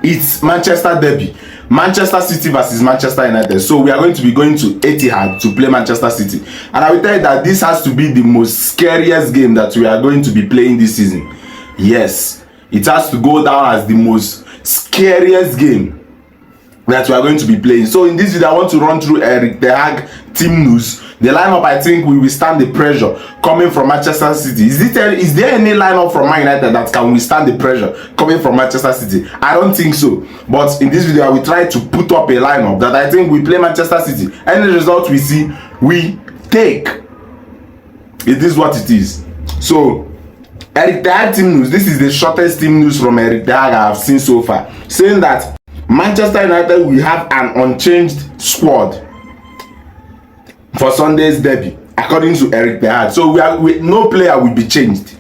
It's Manchester derby. Manchester City versus Manchester United. So we are going to be going to Etihad to play Manchester City. And I will tell you that this has to be the most scariest game that we are going to be playing this season. Yes, it has to go down as the most scariest game that we are going to be playing. So in this video, I want to run through Erik ten Hag team news. The lineup, I think we will stand the pressure coming from Manchester City. Is there any lineup from Man United that can withstand the pressure coming from Manchester City? I don't think so. But in this video, I will try to put up a lineup that I think we play Manchester City. Any result we see, we take. It is what it is. So, Erik ten Hag team news. This is the shortest team news from Erik ten Hag I have seen so far. Saying that Manchester United will have an unchanged squad for Sunday's derby, according to Erik ten Hag. So no player will be changed,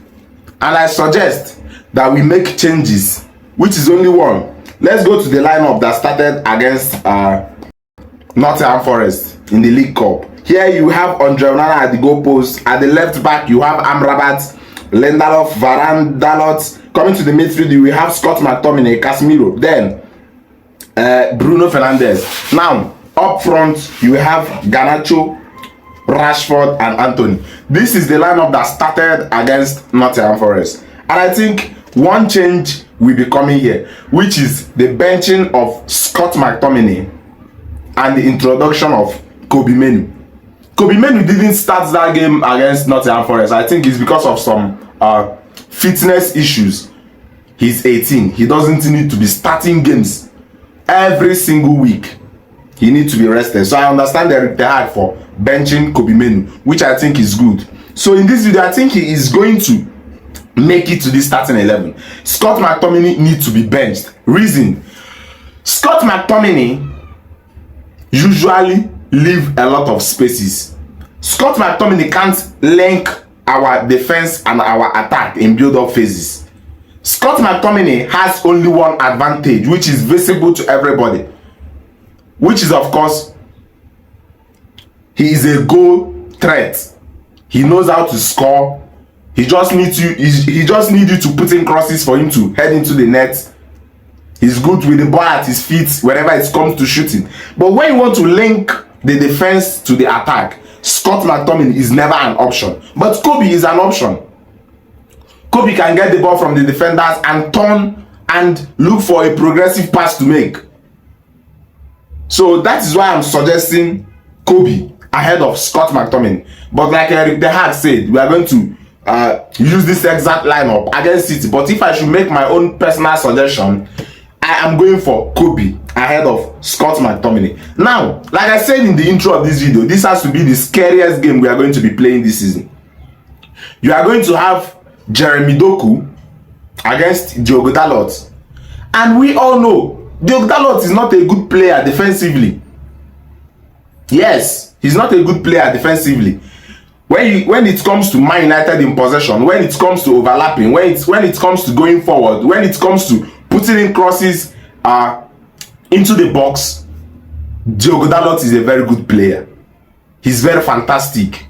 and I suggest that we make changes, which is only one. Let's go to the lineup that started against Nottingham Forest in the League Cup. Here you have Andre Onana at the goal post. At the left back you have Amrabat, Lindelof, Varane, Dalot. Coming to the midfield you will have Scott McTominay, Casemiro, then Bruno Fernandes. Now up front you have Garnacho, Rashford and Anthony. This is the lineup that started against Nottingham Forest, and I think one change will be coming here, which is the benching of Scott McTominay and the introduction of Kobe Menu. Kobe Menu didn't start that game against Nottingham Forest. I think it's because of some fitness issues. He's 18. He doesn't need to be starting games every single week. He needs to be rested. So I understand Erik ten Hag for benching Kobe Menu, which I think is good. So in this video, I think he is going to make it to this starting 11. Scott McTominay needs to be benched. Reason: Scott McTominay usually leave a lot of spaces. Scott McTominay can't link our defense and our attack in build-up phases. Scott McTominay has only one advantage, which is visible to everybody, which is, of course, he is a goal threat. He knows how to score. He just needs you to put in crosses for him to head into the net. He's good with the ball at his feet whenever it comes to shooting. But when you want to link the defense to the attack, Scott McTominay is never an option. But Kobe is an option. Kobe can get the ball from the defenders and turn and look for a progressive pass to make. So that is why I'm suggesting Kobe ahead of Scott McTominay. But like Erik ten Hag said, we are going to use this exact lineup against City. But if I should make my own personal suggestion, I am going for Kobe ahead of Scott McTominay. Now, like I said in the intro of this video, this has to be the scariest game we are going to be playing this season. You are going to have Jeremy Doku against Diogo Dalot. And we all know Diogo Dalot is not a good player defensively. Yes, he's not a good player defensively. When it comes to Man United in possession, when it comes to overlapping, when it comes to going forward, when it comes to putting in crosses into the box, Diogo Dalot is a very good player. He's very fantastic.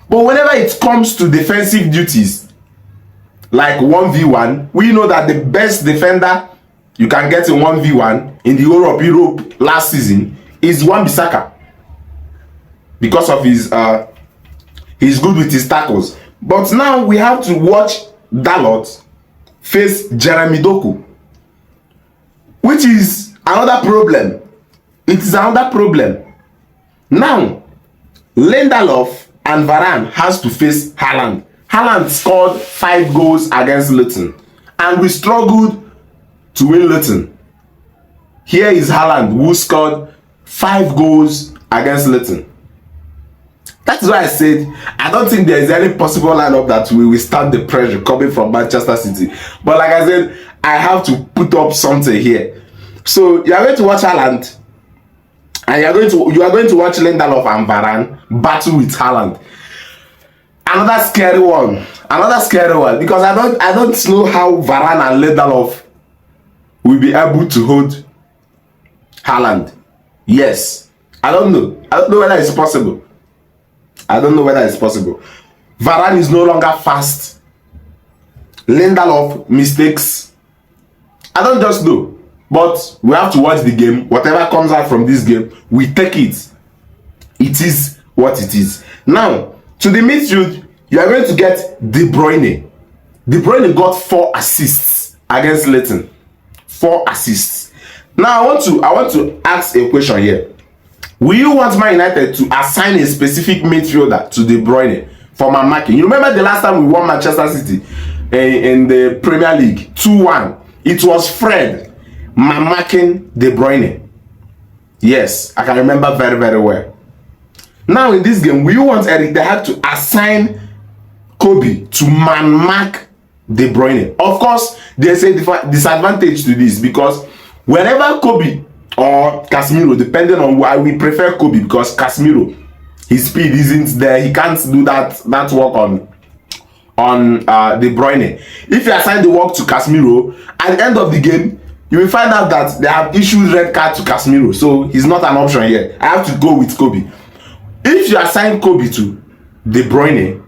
But whenever it comes to defensive duties, like 1v1, we know that the best defender you can get in 1v1 in the Europe last season is Wan-Bissaka, because of his he's good with his tackles. But now we have to watch Dalot face Jeremy Doku, which is another problem. It is another problem. Now Lindelof and Varane has to face Haaland. Haaland scored 5 goals against Luton, and we struggled to win Luton. Here is Haaland, who scored 5 goals against Luton. That's why I said I don't think there is any possible lineup that will withstand the pressure coming from Manchester City. But like I said, I have to put up something here. So you are going to watch Haaland, and you are going to watch Lindelof and Varane battle with Haaland. Another scary one, because I don't know how Varane and Lindelof will be able to hold Haaland. Yes, I don't know whether it's possible. Varane is no longer fast. Lindelof mistakes. I don't just know. but we have to watch the game. Whatever comes out from this game, we take it. It is what it is. Now, to the midfield, you are going to get De Bruyne. De Bruyne got 4 assists against Luton. 4 assists. Now, I want to ask a question here. Will you want Man United to assign a specific midfielder to De Bruyne for man marking? You remember the last time we won Manchester City in the Premier League 2-1? It was Fred man marking De Bruyne. Yes, I can remember very, very well. Now in this game, will you want Eric Ten Hag to assign Kobe to man mark De Bruyne? Of course, there's a disadvantage to this, because whenever Kobe or Casemiro, depending on why, we prefer Kobe because Casemiro, his speed isn't there. He can't do that work on De Bruyne. If you assign the work to Casemiro, at the end of the game, you will find out that they have issued red card to Casemiro, so he's not an option here. I have to go with Kobe. If you assign Kobe to De Bruyne,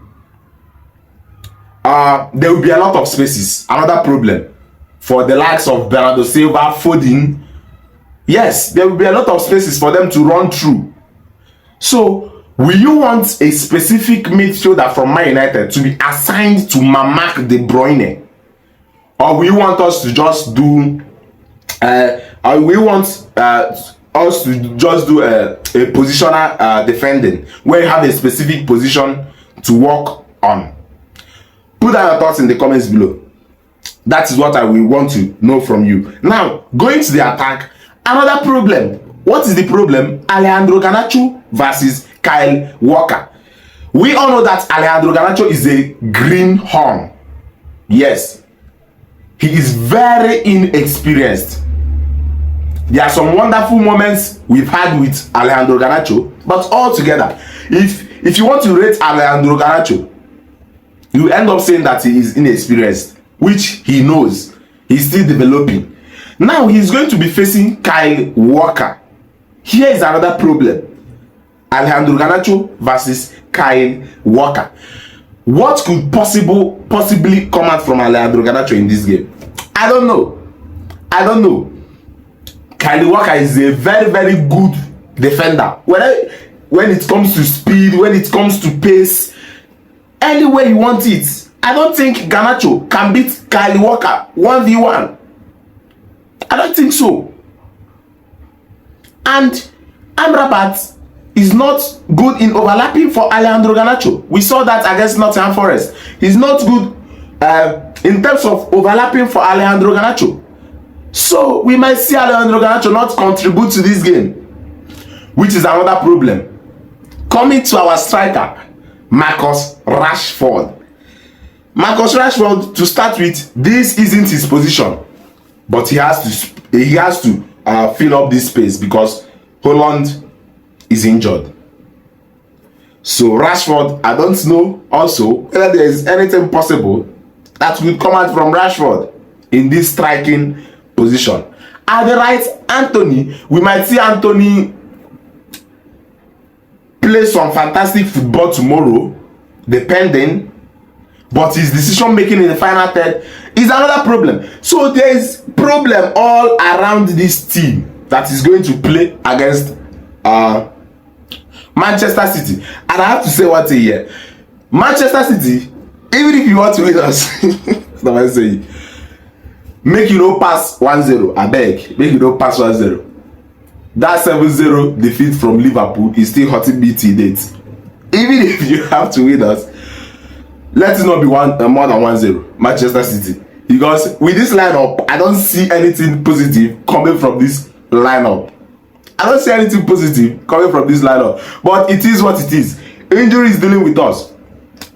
there will be a lot of spaces. Another problem for the likes of Bernardo Silva, Foden. Yes, there will be a lot of spaces for them to run through. So, will you want a specific midfielder from Man United to be assigned to mark De Bruyne? Or will you want us to just do or will you want us to just do a positional defending, where you have a specific position to work on? Put down your thoughts in the comments below. That is what I will want to know from you. Now, going to the attack, another problem. What is the problem? Alejandro Garnacho versus Kyle Walker. We all know that Alejandro Garnacho is a greenhorn. Yes, he is very inexperienced. There are some wonderful moments we've had with Alejandro Garnacho, but altogether, if you want to rate Alejandro Garnacho, you end up saying that he is inexperienced, which he knows. He's still developing. Now he's going to be facing Kyle Walker. Here is another problem. Alejandro Garnacho versus Kyle Walker. What could possibly come out from Alejandro Garnacho in this game? I don't know. Kyle Walker is a very, very good defender. When it comes to speed, when it comes to pace, any way you want it. I don't think Garnacho can beat Kyle Walker 1v1. I don't think so. And Amrabat is not good in overlapping for Alejandro Garnacho. We saw that against Nottingham Forest. He's not good in terms of overlapping for Alejandro Garnacho. So we might see Alejandro Garnacho not contribute to this game, which is another problem. Coming to our striker, Marcus Rashford. Marcus Rashford, to start with, this isn't his position, but he has to fill up this space because Haaland is injured. So Rashford, I don't know also whether there is anything possible that will come out from Rashford in this striking position. At the right, Anthony, we might see Anthony play some fantastic football tomorrow, depending, but his decision making in the final third is another problem. So there is problem all around this team that is going to play against Manchester City. And I have to say one thing here. Manchester City, even if you want to win us, what am I saying? Make you no pass 1-0. I beg. Make you no pass 1-0. That 7-0 defeat from Liverpool is still hurting me till date. Even if you have to win us, let it not be more than 1-0 Manchester City. Because with this lineup, I don't see anything positive coming from this lineup. I don't see anything positive coming from this lineup. But it is what it is. Injury is dealing with us.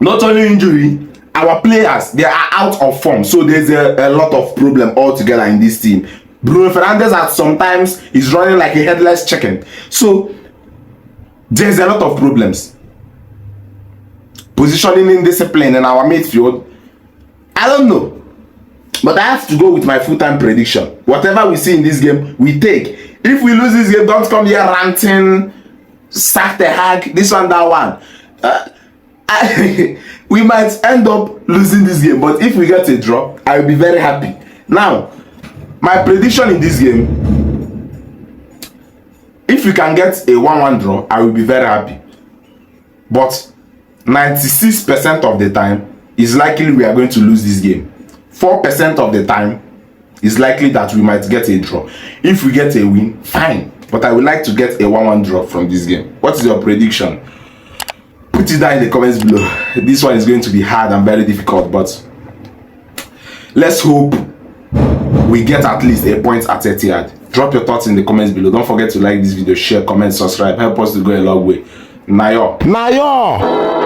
Not only injury, our players, they are out of form. So there's a lot of problem altogether in this team. Bruno Fernandes at sometimes is running like a headless chicken. So there's a lot of problems. Positioning in discipline in our midfield, I don't know. But I have to go with my full-time prediction. Whatever we see in this game, we take. If we lose this game, don't come here ranting, sack the hack, this one, that one. We might end up losing this game. But if we get a draw, I will be very happy. Now, My prediction in this game, if we can get a 1-1 draw, I will be very happy. But 96% of the time, it's likely we are going to lose this game. 4% of the time, it's likely that we might get a draw. If we get a win, fine. But I would like to get a 1-1 draw from this game. What is your prediction? Put it down in the comments below. This one is going to be hard and very difficult, but let's hope we get at least a point at Etihad. Drop your thoughts in the comments below. Don't forget to like this video, share, comment, subscribe. Help us to go a long way. Nayo. Nayo.